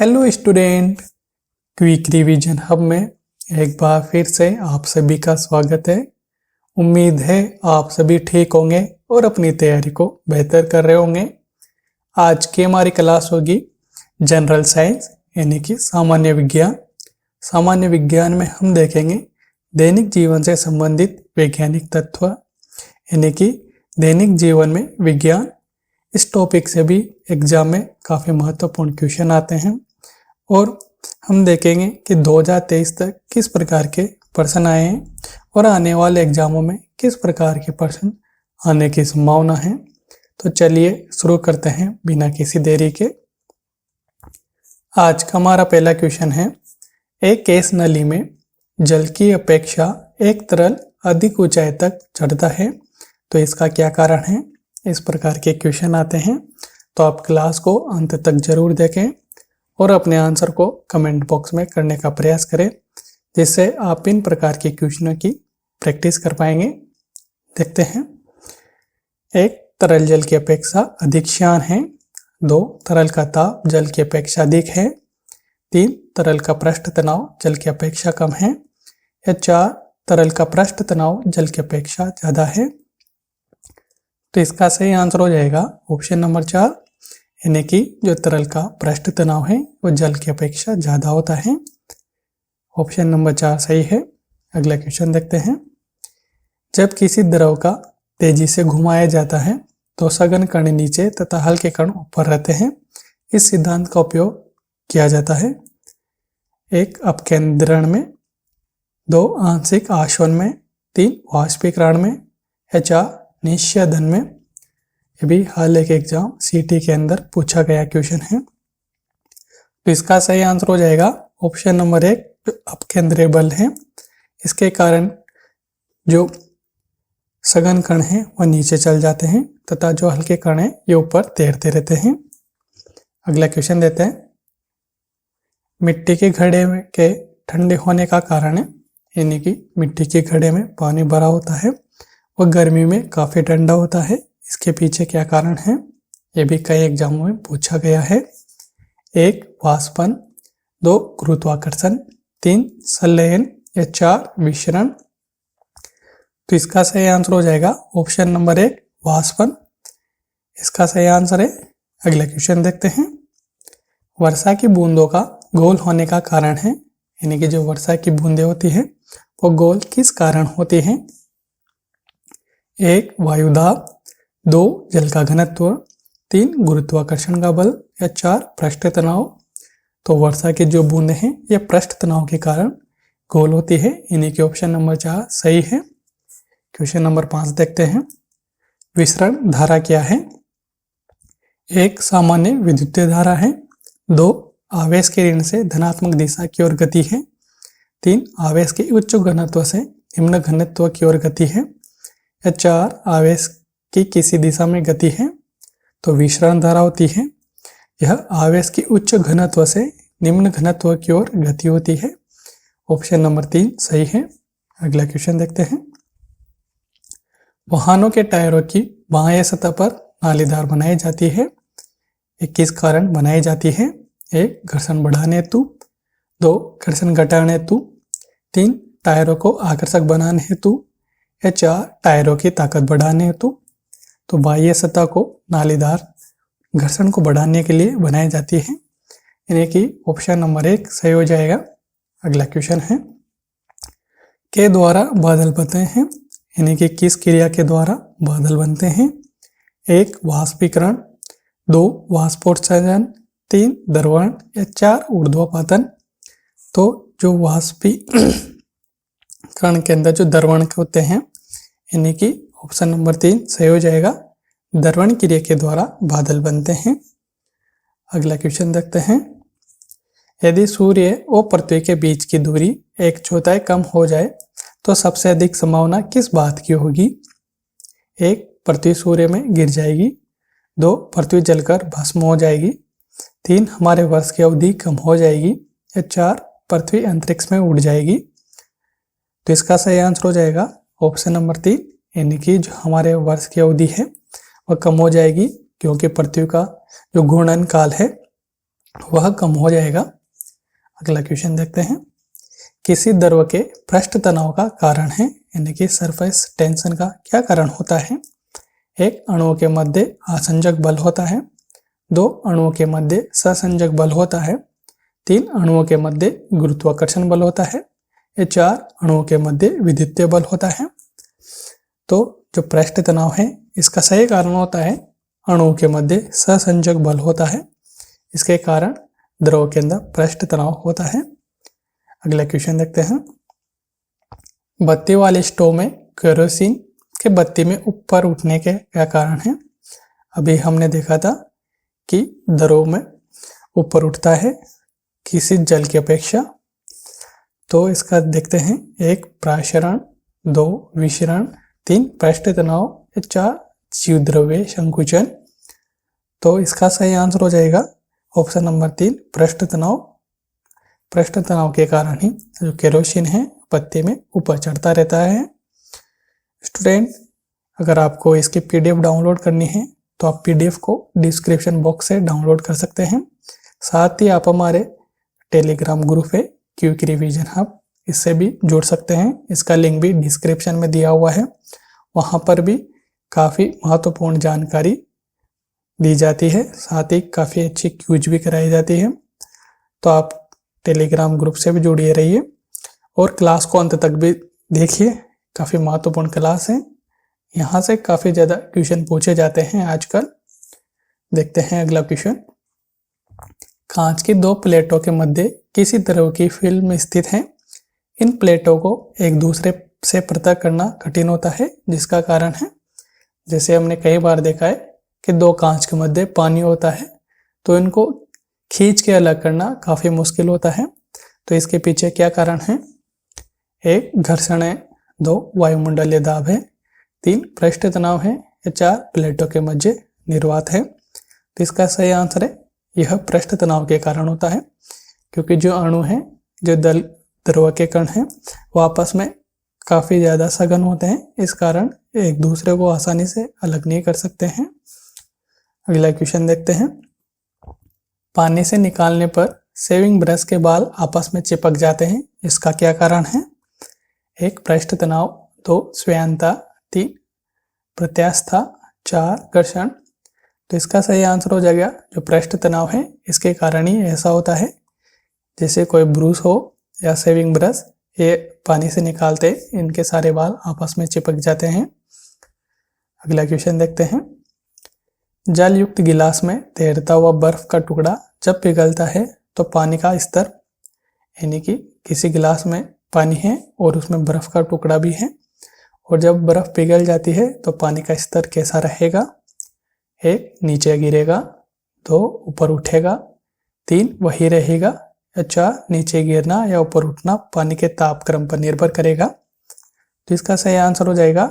Hello student, quick revision hub में एक बार फिर से आप सभी का स्वागत है। उम्मीद है आप सभी ठीक होंगे और अपनी तैयारी को बेहतर कर रहे होंगे। आज की हमारी क्लास होगी जनरल साइंस यानी कि सामान्य विज्ञान। सामान्य विज्ञान में हम देखेंगे दैनिक जीवन से संबंधित वैज्ञानिक तत्व यानी कि दैनिक जीवन में विज्ञान। इस टॉपिक से भी एग्जाम में काफ़ी महत्वपूर्ण क्वेश्चन आते हैं और हम देखेंगे कि 2023 तक किस प्रकार के प्रश्न आए हैं और आने वाले एग्जामों में किस प्रकार के प्रश्न आने की संभावना है। तो चलिए शुरू करते हैं बिना किसी देरी के। आज का हमारा पहला क्वेश्चन है, एक गैस नली में जल की अपेक्षा एक तरल अधिक ऊंचाई तक चढ़ता है, तो इसका क्या कारण है। इस प्रकार के क्वेश्चन आते हैं, तो आप क्लास को अंत तक जरूर देखें और अपने आंसर को कमेंट बॉक्स में करने का प्रयास करें, जिससे आप इन प्रकार के क्वेश्चनों की प्रैक्टिस कर पाएंगे। देखते हैं, एक तरल जल की अपेक्षा अधिक श्यान है। 2 तरल का ताप जल की अपेक्षा अधिक है। 3 तरल का पृष्ठ तनाव जल की अपेक्षा कम है। या 4 तरल का पृष्ठ तनाव जल की अपेक्षा ज़्यादा है। तो इसका सही आंसर हो जाएगा ऑप्शन नंबर 4, यानी कि जो तरल का पृष्ठ तनाव है वो जल की अपेक्षा ज़्यादा होता है। ऑप्शन नंबर 4 सही है। अगला क्वेश्चन देखते हैं, जब किसी द्रव का तेजी से घुमाया जाता है तो सघन कण नीचे तथा हल्के कण ऊपर रहते हैं। इस सिद्धांत का उपयोग किया जाता है। 1 अपकेंद्रण में, 2 आंशिक आसवन में, 3 वाष्पीकरण में, या 4 निस्यंदन में। ये भी हाल के एग्जाम सीटी के अंदर पूछा गया क्वेश्चन है। तो इसका सही आंसर हो जाएगा ऑप्शन नंबर 1, जो अपकेंद्रीय बल है इसके कारण जो सघन कण है वह नीचे चल जाते हैं तथा जो हल्के कण है ये ऊपर तैरते रहते हैं। अगला क्वेश्चन देते हैं, मिट्टी के घड़े के ठंडे होने का कारण है, यानी कि मिट्टी के घड़े में पानी भरा होता है वह गर्मी में काफ़ी ठंडा होता है। इसके पीछे क्या कारण है, ये भी कई एग्जामों में पूछा गया है। 1 वाष्पन, 2 गुरुत्वाकर्षण, 3 संलयन, या 4 विसरण। तो इसका सही आंसर हो जाएगा ऑप्शन नंबर 1 वाष्पन। इसका सही आंसर है। अगला क्वेश्चन देखते हैं, वर्षा की बूंदों का गोल होने का कारण है, यानी कि जो वर्षा की बूंदें होती है वो गोल किस कारण होती हैं। 1 वायुदाब, 2 जल का घनत्व, 3 गुरुत्वाकर्षण का बल, या 4 पृष्ठ तनाव। तो वर्षा की जो बूंदें हैं ये पृष्ठ तनाव के कारण गोल होती है, यानी कि ऑप्शन नंबर 4 सही है। क्वेश्चन नंबर 5 देखते हैं, विसरण धारा क्या है। 1 सामान्य विद्युतीय धारा है। 2 आवेश के ऋण से धनात्मक दिशा की ओर गति है। 3 आवेश के उच्च घनत्व से निम्न घनत्व की ओर गति है। या 4 आवेश की किसी दिशा में गति है। तो विसरण धारा होती है, यह आवेश की उच्च घनत्व से निम्न घनत्व की ओर गति होती है। ऑप्शन नंबर 3 सही है। अगला क्वेश्चन देखते हैं, वाहनों के टायरों की बाह्य सतह पर नालीदार बनाई जाती है, ये किस कारण बनाई जाती है। 1 घर्षण बढ़ाने हेतु, 2 घर्षण घटाने हेतु, 3 टायरों को आकर्षक बनाने हेतु, या 4 टायरों की ताकत बढ़ाने हेतु। तो बाह्य सतह को नालीदार घर्षण को बढ़ाने के लिए बनाई जाती है, यानी कि ऑप्शन नंबर 1 सही हो जाएगा। अगला क्वेश्चन है, के द्वारा बादल बनते हैं, यानी कि किस क्रिया के द्वारा बादल बनते हैं। 1 वाष्पीकरण, 2 वाष्पोत्सर्जन, 3 द्रवण, या 4 ऊर्ध्वपातन। तो जो वाष्पीकरण के अंदर जो द्रवण होते हैं, यानी कि ऑप्शन नंबर 3 सही हो जाएगा। द्रवण क्रिया के द्वारा बादल बनते हैं। अगला क्वेश्चन देखते हैं, यदि सूर्य और पृथ्वी के बीच की दूरी 1/4 कम हो जाए तो सबसे अधिक संभावना किस बात की होगी। 1 पृथ्वी सूर्य में गिर जाएगी, 2 पृथ्वी जलकर भस्म हो जाएगी, 3 हमारे वर्ष की अवधि कम हो जाएगी, या 4 पृथ्वी अंतरिक्ष में उड़ जाएगी। तो इसका सही आंसर हो जाएगा ऑप्शन नंबर 3, यानी कि जो हमारे वर्ष की अवधि है वह कम हो जाएगी, क्योंकि पृथ्वी का जो घूर्णन काल है वह कम हो जाएगा। अगला क्वेश्चन देखते हैं। किसी द्रव के पृष्ठ तनाव का कारण है, यानी कि सरफेस टेंशन का क्या कारण होता है? एक, अणुओं के मध्य आसंजक बल होता है। 2, अणुओं के मध्य सहसंजक बल होता है। 3, अणुओं के मध्य गुरुत्वाकर्षण बल होता है। या 4, अणुओं के मध्य विद्युतीय बल होता है। तो जो पृष्ठ तनाव है इसका सही कारण होता है अणुओं के मध्य सहसंजक बल होता है। इसके कारण द्रव के अंदर पृष्ठ तनाव होता है। अगला क्वेश्चन देखते हैं। बत्ती वाले स्टोव में केरोसिन के बत्ती में ऊपर उठने के क्या कारण है? अभी हमने देखा था कि द्रव में ऊपर उठता है किसी जल की अपेक्षा। तो इसका देखते हैं। 1, प्राशरण। 2, विशरण। 3, पृष्ठ तनाव। 4, जीवद्रव्य संकुचन। तो इसका सही आंसर हो जाएगा ऑप्शन नंबर 3, पृष्ठ तनाव। पृष्ठ तनाव के कारण ही जो केरोसिन है बत्ती में ऊपर चढ़ता रहता है। स्टूडेंट, अगर आपको इसकी पीडीएफ डाउनलोड करनी है तो आप पीडीएफ को डिस्क्रिप्शन बॉक्स से डाउनलोड कर सकते हैं। साथ ही आप हमारे टेलीग्राम ग्रुप है क्विक रिवीजन हब, इससे भी जुड़ सकते हैं। इसका लिंक भी डिस्क्रिप्शन में दिया हुआ है। वहां पर भी काफ़ी महत्वपूर्ण जानकारी दी जाती है, साथ ही काफ़ी अच्छी क्विज भी कराई जाती है। तो आप टेलीग्राम ग्रुप से भी जुड़िए रहिए और क्लास को अंत तक भी देखिए। काफ़ी महत्वपूर्ण क्लास है। यहाँ से काफ़ी ज़्यादा क्वेश्चन पूछे जाते हैं आजकल। देखते हैं अगला क्वेश्चन। कांच की 2 प्लेटों के मध्य किसी तरह की फिल्म स्थित है। इन प्लेटों को एक दूसरे से पृथक करना कठिन होता है, जिसका कारण है, जैसे हमने कई बार देखा है कि 2 कांच के मध्य पानी होता है तो इनको खींच के अलग करना काफ़ी मुश्किल होता है। तो इसके पीछे क्या कारण है? 1, घर्षण है। 2, वायुमंडलीय दाब है। 3, पृष्ठ तनाव है। या 4, प्लेटों के मध्य निर्वात है। तो इसका सही आंसर है यह पृष्ठ तनाव के कारण होता है, क्योंकि जो अणु है, जो द्रव के कण हैं, वो आपस में काफ़ी ज़्यादा सघन होते हैं। इस कारण एक दूसरे को आसानी से अलग नहीं कर सकते हैं। अगला क्वेश्चन देखते हैं। पानी से निकालने पर शेविंग ब्रश के बाल आपस में चिपक जाते हैं, इसका क्या कारण है? 1, पृष्ठ तनाव। 2, स्वायत्तता। 3, प्रत्यास्थता। 4, घर्षण। तो इसका सही आंसर हो जाएगा जो पृष्ठ तनाव है इसके कारण ही ऐसा होता है। जैसे कोई ब्रूस हो या शेविंग ब्रश, ये पानी से निकालते इनके सारे बाल आपस में चिपक जाते हैं। अगला क्वेश्चन देखते हैं। जल युक्त गिलास में तैरता हुआ बर्फ का टुकड़ा जब पिघलता है तो पानी का स्तर, यानी कि किसी गिलास में पानी है और उसमें बर्फ का टुकड़ा भी है, और जब बर्फ पिघल जाती है तो पानी का स्तर कैसा रहेगा? 1, नीचे गिरेगा। 2, ऊपर उठेगा। 3, वही रहेगा। या 4, नीचे गिरना या ऊपर उठना पानी के तापक्रम पर निर्भर करेगा। तो इसका सही आंसर हो जाएगा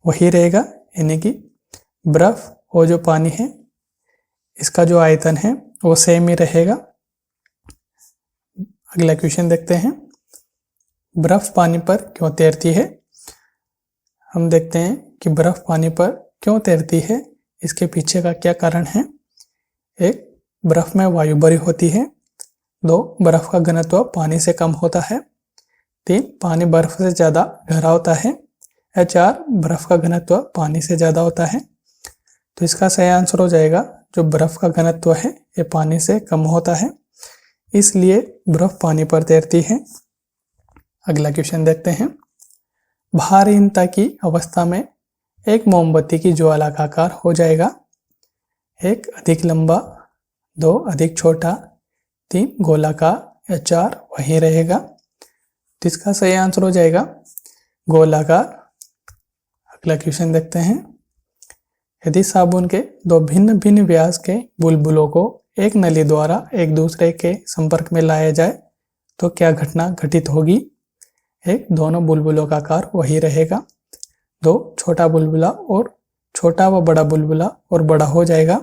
वही रहेगा, यानी कि बर्फ और जो पानी है इसका जो आयतन है वो सेम ही रहेगा। अगला क्वेश्चन देखते हैं। बर्फ पानी पर क्यों तैरती है? हम देखते हैं कि बर्फ पानी पर क्यों तैरती है, इसके पीछे का क्या कारण है। 1, बर्फ में वायु भरी होती है। 2, बर्फ का घनत्व पानी से कम होता है। 3, पानी बर्फ से ज़्यादा गहरा होता है। या 4, बर्फ का घनत्व पानी से ज़्यादा होता है। तो इसका सही आंसर हो जाएगा जो बर्फ का घनत्व है ये पानी से कम होता है, इसलिए बर्फ पानी पर तैरती है। अगला क्वेश्चन देखते हैं। भारहीनता की अवस्था में एक मोमबत्ती की ज्वाला का आकार हो जाएगा। 1, अधिक लंबा। 2, अधिक छोटा। 3, गोलाकार। या 4, वही रहेगा। तो इसका सही आंसर हो जाएगा गोलाकार। अगला क्वेश्चन देखते हैं। यदि साबुन के 2 भिन्न भिन्न व्यास के बुलबुलों को एक नली द्वारा एक दूसरे के संपर्क में लाया जाए तो क्या घटना घटित होगी? 1, दोनों बुलबुलों का आकार वही रहेगा। 2, छोटा बुलबुला और छोटा व बड़ा बुलबुला और बड़ा हो जाएगा।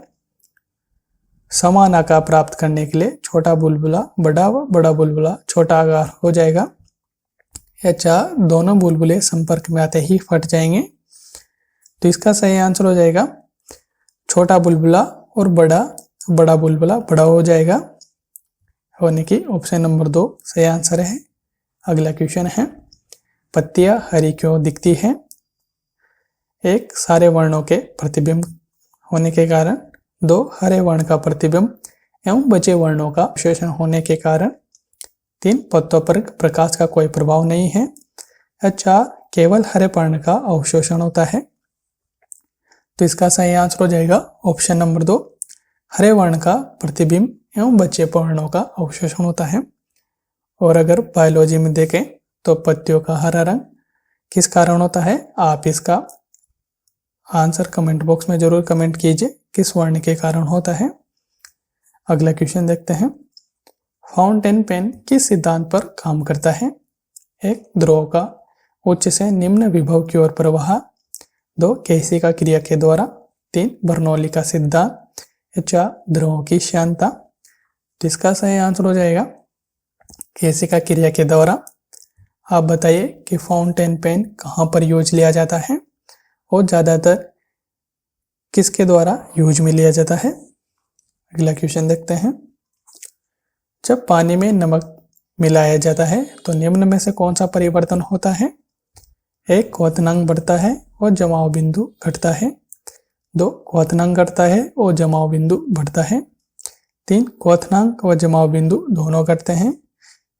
समान आकार प्राप्त करने के लिए छोटा बुलबुला बड़ा व बड़ा बुलबुला छोटा आकार हो जाएगा। या 4, दोनों बुलबुले संपर्क में आते ही फट जाएंगे। तो इसका सही आंसर हो जाएगा छोटा बुलबुला और बड़ा बड़ा बुलबुला बड़ा हो जाएगा, होने की ऑप्शन नंबर 2 सही आंसर है। अगला क्वेश्चन है, पत्तियां हरी क्यों दिखती हैं? एक, सारे वर्णों के प्रतिबिंब होने के कारण। 2, हरे वर्ण का प्रतिबिंब एवं बचे वर्णों का अवशोषण होने के कारण। 3, पत्तों पर प्रकाश का कोई प्रभाव नहीं है। या 4, केवल हरे वर्ण का अवशोषण होता है। तो इसका सही आंसर हो जाएगा ऑप्शन नंबर 2, हरे वर्ण का प्रतिबिंब एवं बचे वर्णों का अवशोषण होता है। और अगर बायोलॉजी में देखें तो पत्तियों का हरा रंग किस कारण होता है? आप इसका आंसर कमेंट बॉक्स में जरूर कमेंट कीजिए किस वर्ण के कारण होता है। अगला क्वेश्चन देखते हैं, फाउंटेन पेन किस सिद्धांत पर काम करता है? 1, द्रव का उच्च से निम्न विभव की ओर प्रवाह। 2, केसिका क्रिया के द्वारा। 3, बर्नौली का सिद्धांत। 4, द्रवों की श्यानता। तो इसका सही आंसर हो जाएगा केसिका क्रिया के द्वारा। आप बताइए कि फाउंटेन पेन कहाँ पर यूज लिया जाता है और ज़्यादातर किसके द्वारा यूज में लिया जाता है। अगला क्वेश्चन देखते हैं, जब पानी में नमक मिलाया जाता है तो निम्न में से कौन सा परिवर्तन होता है? 1, क्वथनांक बढ़ता है और जमाव बिंदु घटता है। 2, क्वथनांक घटता है और जमाव बिंदु बढ़ता है। 3, क्वथनांक व जमाव बिंदु दोनों घटते हैं।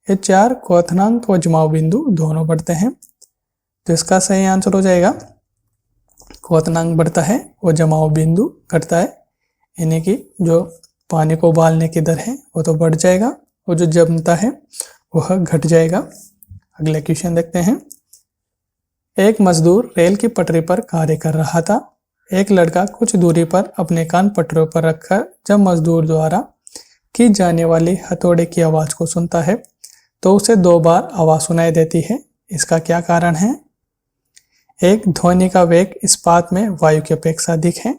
या 4, क्वथनांक व जमाव बिंदु दोनों बढ़ते हैं। तो इसका सही आंसर हो जाएगा क्वथनांक बढ़ता है और जमाव बिंदु घटता है, यानी कि जो पानी को उबालने की दर है वो तो बढ़ जाएगा और जो जमता है वह घट जाएगा। अगला क्वेश्चन देखते हैं, एक मजदूर रेल की पटरी पर कार्य कर रहा था। एक लड़का कुछ दूरी पर अपने कान पटरियों पर रखकर जब मजदूर द्वारा की जाने वाली हथौड़े की आवाज को सुनता है तो उसे 2 बार आवाज सुनाई देती है। इसका क्या कारण है? 1, ध्वनि का वेग इस्पात में वायु की अपेक्षा अधिक है।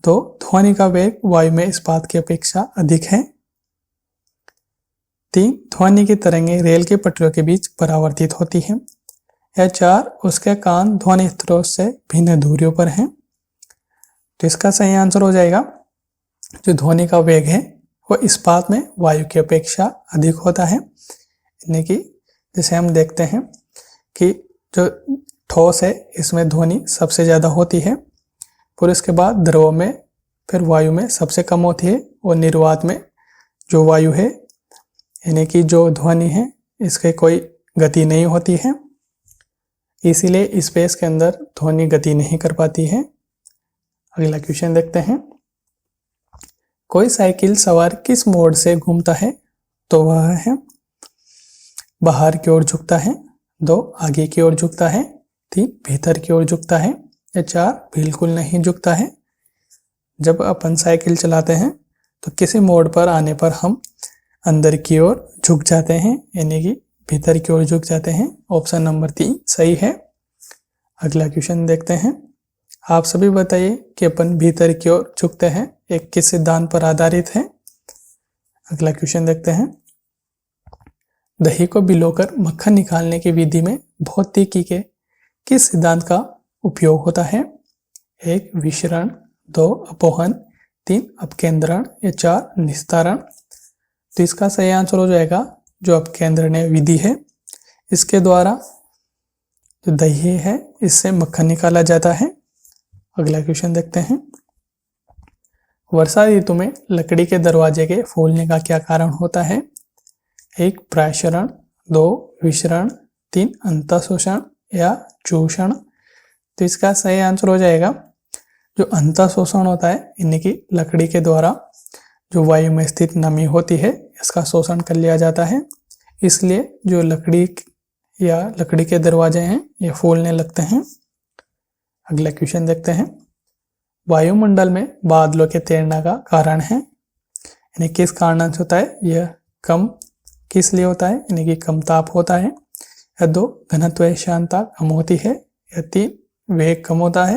2, ध्वनि का वेग वायु में इस्पात की अपेक्षा अधिक है। 3, ध्वनि की तरंगें रेल की पटरियों के बीच परावर्तित होती हैं। या 4, उसके कान ध्वनि स्रोत से भिन्न दूरियों पर हैं। तो इसका सही आंसर हो जाएगा जो ध्वनि का वेग है वो इस्पात में वायु की अपेक्षा अधिक होता है, यानी कि जैसे हम देखते हैं कि जो ठोस है इसमें ध्वनि सबसे ज़्यादा होती है, फिर उसके बाद द्रव में फिर वायु में सबसे कम होती है और निर्वात में जो वायु है यानी कि जो ध्वनि है इसके कोई गति नहीं होती है, इसीलिए स्पेस के अंदर ध्वनि गति नहीं कर पाती है। अगला क्वेश्चन देखते हैं, कोई साइकिल सवार किस मोड़ से घूमता है? तो वह है बाहर की ओर झुकता है। 2, आगे की ओर झुकता है। 3, भीतर की ओर झुकता है। या 4, बिल्कुल नहीं झुकता है। जब अपन साइकिल चलाते हैं तो किसी मोड़ पर आने पर हम अंदर की ओर झुक जाते हैं, यानी कि भीतर की ओर झुक जाते हैं। ऑप्शन नंबर 3 सही है। अगला क्वेश्चन देखते हैं, आप सभी बताइए कि अपन भीतर की ओर झुकते हैं एक किस सिद्धांत पर आधारित है। अगला क्वेश्चन देखते हैं, दही को भिगोकर मक्खन निकालने की विधि में भौतिकी के किस सिद्धांत का उपयोग होता है? 1, विशरण। 2, अपोहन। 3, अपकेंद्रण। या 4, निस्तारण। तो इसका सही आंसर हो जाएगा जो अपकेंद्रणीय विधि है। इसके द्वारा जो दही है इससे मक्खन निकाला जाता है। अगला क्वेश्चन देखते हैं, वर्षा ऋतु में लकड़ी के दरवाजे के फूलने का क्या कारण होता है? 1, प्राशरण। 2, विशरण। 3, अंतःशोषण या चूषण। तो इसका सही आंसर हो जाएगा जो अंतःशोषण होता है, यानी कि लकड़ी के द्वारा जो वायु में स्थित नमी होती है इसका शोषण कर लिया जाता है, इसलिए जो लकड़ी या लकड़ी के दरवाजे हैं ये फूलने लगते हैं। अगला क्वेश्चन देखते हैं, वायुमंडल में बादलों के तैरने का कारण है, यानी किस कारण से होता है? यह कम किस लिए होता है? यानी कि कम ताप होता है। या 2, घनत्व श्यानता कम होती है। या 3, वेग कम होता है।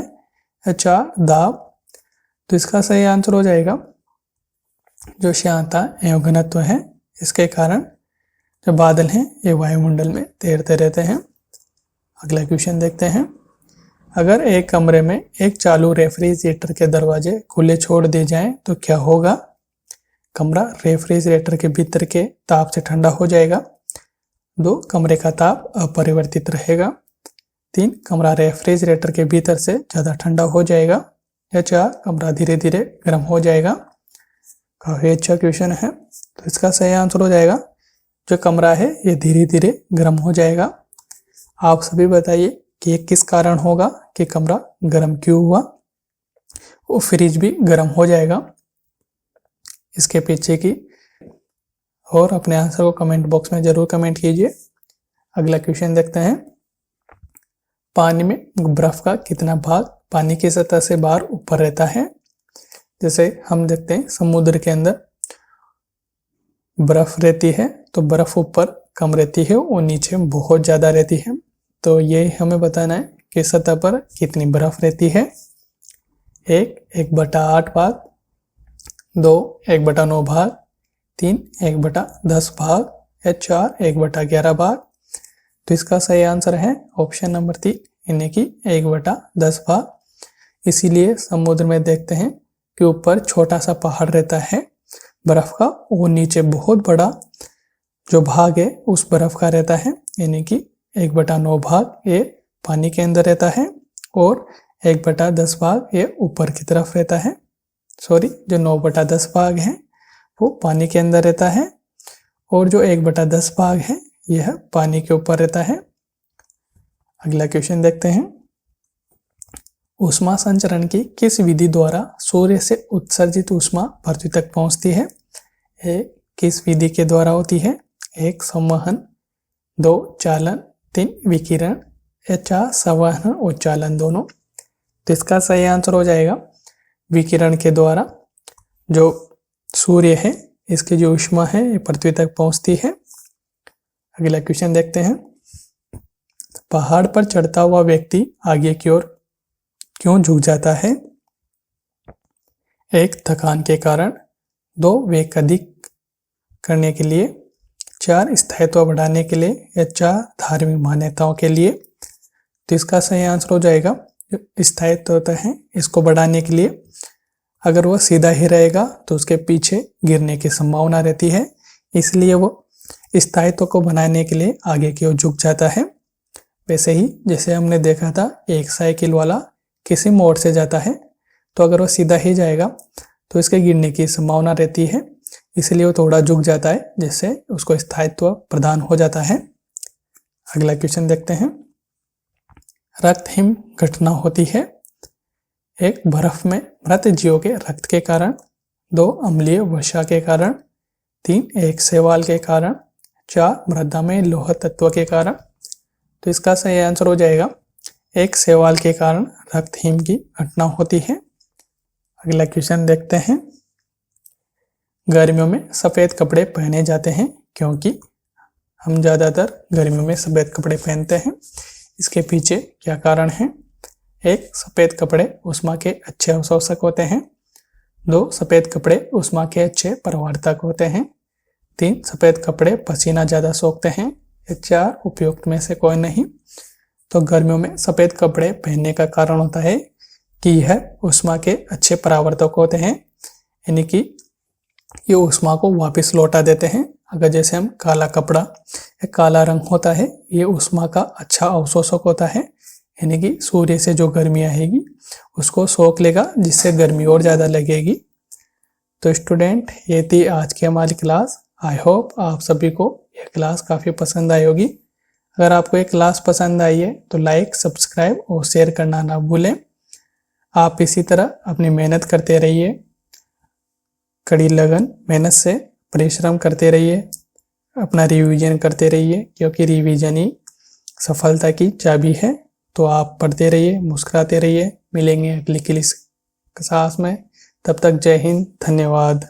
या 4, दाब। तो इसका सही आंसर हो जाएगा जो श्यानता एवं घनत्व है इसके कारण जो बादल हैं ये वायुमंडल में तैरते रहते हैं। अगला क्वेश्चन देखते हैं, अगर एक कमरे में एक चालू रेफ्रिजरेटर के दरवाजे खुले छोड़ दिए जाएं तो क्या होगा? कमरा रेफ्रिजरेटर के भीतर के ताप से ठंडा हो जाएगा। 2 कमरे का ताप अपरिवर्तित रहेगा। 3 कमरा रेफ्रिजरेटर के भीतर से ज़्यादा ठंडा हो जाएगा। या 4 कमरा धीरे धीरे गर्म हो जाएगा। काफ़ी अच्छा क्वेश्चन है। तो इसका सही आंसर हो जाएगा जो कमरा है ये धीरे धीरे गर्म हो जाएगा। आप सभी बताइए कि ये किस कारण होगा कि कमरा गर्म क्यों हुआ। वो फ्रिज भी गर्म हो जाएगा। इसके पीछे की और अपने आंसर को कमेंट बॉक्स में जरूर कमेंट कीजिए। अगला क्वेश्चन देखते हैं। पानी में बर्फ का कितना भाग पानी की सतह से बाहर ऊपर रहता है। जैसे हम देखते हैं समुद्र के अंदर बर्फ रहती है तो बर्फ ऊपर कम रहती है और नीचे बहुत ज़्यादा रहती है। तो ये हमें बताना है कि सतह पर कितनी बर्फ रहती है। 1/8 भाग, 2 1/9 भाग, 3 1/10 भाग या 4 1/11 भाग। तो इसका सही आंसर है ऑप्शन नंबर 3 यानी कि 1/10 भाग। इसीलिए समुद्र में देखते हैं कि ऊपर छोटा सा पहाड़ रहता है बर्फ का और नीचे बहुत बड़ा जो भाग है उस बर्फ का रहता है यानी कि 1/9 भाग ये पानी के अंदर रहता है और 1/10 भाग ये ऊपर की तरफ रहता है। सॉरी, जो 9/10 भाग है वो पानी के अंदर रहता है और जो 1/10 भाग है यह पानी के ऊपर रहता है। अगला क्वेश्चन देखते हैं। ऊष्मा संचरण की किस विधि द्वारा सूर्य से उत्सर्जित ऊष्मा पृथ्वी तक पहुंचती है। ये किस विधि के द्वारा होती है। 1 संवहन, 2 चालन, 3 विकिरण या 4 संवहन और चालन दोनों। तो इसका सही आंसर हो जाएगा विकिरण के द्वारा जो सूर्य है इसकी जो ऊष्मा है ये पृथ्वी तक पहुंचती है। अगला क्वेश्चन देखते हैं। पहाड़ पर चढ़ता हुआ व्यक्ति आगे की ओर क्यों झुक जाता है। 1 थकान के कारण, 2 वेग अधिक करने के लिए, 4 स्थायित्व बढ़ाने के लिए या 4 धार्मिक मान्यताओं के लिए। तो इसका सही आंसर हो जाएगा जो स्थायित्व होता है इसको बढ़ाने के लिए। अगर वह सीधा ही रहेगा तो उसके पीछे गिरने की संभावना रहती है, इसलिए वो स्थायित्व को बनाने के लिए आगे की ओर झुक जाता है। वैसे ही जैसे हमने देखा था एक साइकिल वाला किसी मोड़ से जाता है तो अगर वो सीधा ही जाएगा तो इसके गिरने की संभावना रहती है, इसलिए वो थोड़ा झुक जाता है जिससे उसको स्थायित्व प्रदान हो जाता है। अगला क्वेश्चन देखते हैं। रक्तहीन घटना होती है। 1 बर्फ में मृत जीवों के रक्त के कारण, 2 अम्लीय वर्षा के कारण, 3 एक शैवाल के कारण, 4 मृदा में लौह तत्व के कारण। तो इसका सही आंसर हो जाएगा 1 शैवाल के कारण रक्तहीन की घटना होती है। अगला क्वेश्चन देखते हैं। गर्मियों में सफ़ेद कपड़े पहने जाते हैं क्योंकि हम ज़्यादातर गर्मियों में सफ़ेद कपड़े पहनते हैं। इसके पीछे क्या कारण है। 1 सफ़ेद कपड़े ऊष्मा के अच्छे अवशोषक होते हैं, 2 सफ़ेद कपड़े ऊष्मा के अच्छे परिवर्तक होते हैं, 3 सफ़ेद कपड़े पसीना ज़्यादा सोखते हैं या 4 उपयुक्त में से कोई नहीं। तो गर्मियों में सफ़ेद कपड़े पहनने का कारण होता है कि यह ऊष्मा के अच्छे परावर्तक होते हैं, यानी कि ये ऊष्मा को वापस लौटा देते हैं। अगर जैसे हम काला कपड़ा या काला रंग होता है ये ऊष्मा का अच्छा अवशोषक होता है, यानी कि सूर्य से जो गर्मी आएगी उसको सोख लेगा जिससे गर्मी और ज़्यादा लगेगी। तो स्टूडेंट ये थी आज की हमारी क्लास। आई होप आप सभी को यह क्लास काफ़ी पसंद आई होगी। अगर आपको ये क्लास पसंद आई है तो लाइक, सब्सक्राइब और शेयर करना ना भूलें। आप इसी तरह अपनी मेहनत करते रहिए, कड़ी लगन मेहनत से परिश्रम करते रहिए, अपना रिवीजन करते रहिए क्योंकि रिवीजन ही सफलता की चाबी है। तो आप पढ़ते रहिए, मुस्कुराते रहिए। मिलेंगे अगली क्लास में, तब तक जय हिंद, धन्यवाद।